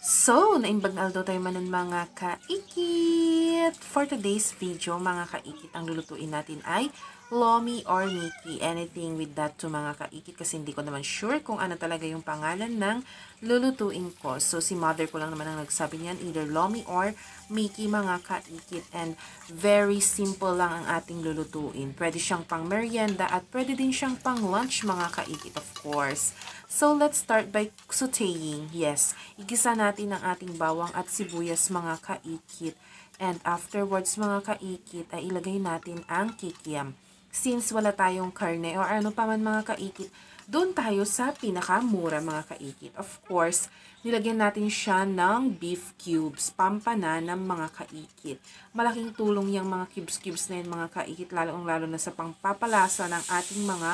So, naimbag na aldaw tayo manan mga kaikit. For today's video, mga kaikit, ang lulutuin natin ay lomi or Mickey. Anything with that to mga kaikit kasi hindi ko naman sure kung ano talaga yung pangalan ng lulutuin ko. So, si mother ko lang naman ang nagsabi niyan, either lomi or Mickey mga kaikit. And very simple lang ang ating lulutuin. Pwede siyang pang merienda at pwede din siyang pang lunch mga kaikit, of course. So, let's start by sauteing. Yes, igisa natin ang ating bawang at sibuyas mga kaikit. And afterwards mga kaikit ay ilagay natin ang kikiam. Since wala tayong karne o ano pa man mga kaikit, doon tayo sa pinakamura mga kaikit. Of course, nilagyan natin siya ng beef cubes, pampana ng mga kaikit. Malaking tulong yung mga cubes na yun mga kaikit, lalo na sa pangpapalasa ng ating mga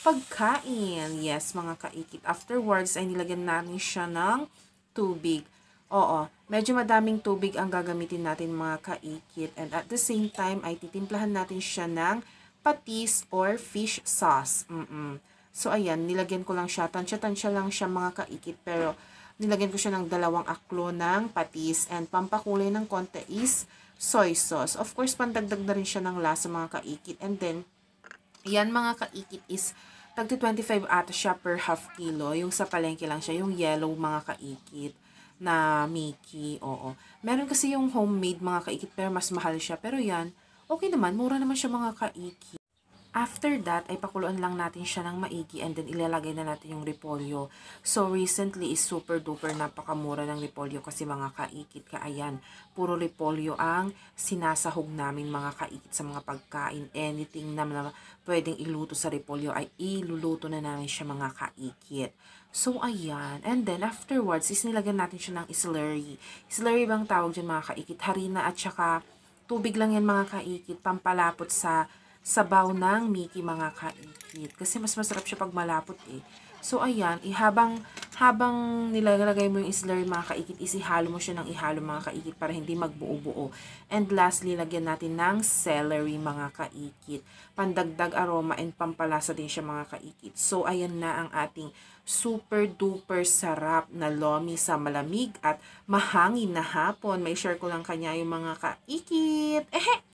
pagkain. Yes, mga kaikit. Afterwards, ay nilagyan natin siya ng tubig. Oo, medyo madaming tubig ang gagamitin natin mga kaikit. And at the same time, ay titimplahan natin siya ng patis or fish sauce. So, ayan, nilagyan ko lang siya. Tansya-tansya lang siya mga kaikit. Pero, nilagyan ko siya ng 2 aklo ng patis. And pampakulay ng konti is soy sauce. Of course, pandagdag na rin siya ng lasa mga kaikit. And then, yan mga kaikit is tagti 25 ata siya per half kilo. Yung sa palengke lang siya. Yung yellow mga kaikit na Mickey. Oo. Meron kasi yung homemade mga kaikit pero mas mahal siya. Pero yan, okay naman. Mura naman siya mga kaikit. After that, ay pakuluan lang natin siya ng maigi and then ilalagay na natin yung repolyo. So, recently is super duper napakamura ng repolyo kasi mga kaikit ka, ayan, puro repolyo ang sinasahog namin mga kaikit sa mga pagkain. Anything na pwedeng iluto sa repolyo ay iluluto na namin siya mga kaikit. So, ayan. And then, afterwards, is nilagyan natin siya ng slurry. Slurry bang tawag dyan mga kaikit? Harina at saka tubig lang yan mga kaikit, pampalapot sa sabaw ng Mickey mga kaikit. Kasi mas masarap siya pag malapot eh. So, ayan, habang nilalagay mo yung slurry mga kaikit, ihalo mo siya ng ihalo mga kaikit para hindi magbuo-buo. And lastly, lagyan natin ng celery mga kaikit. Pandagdag aroma and pampalasa din siya mga kaikit. So, ayan na ang ating super duper sarap na lomi sa malamig at mahangin na hapon. May share ko lang kanya yung mga kaikit. Ehe!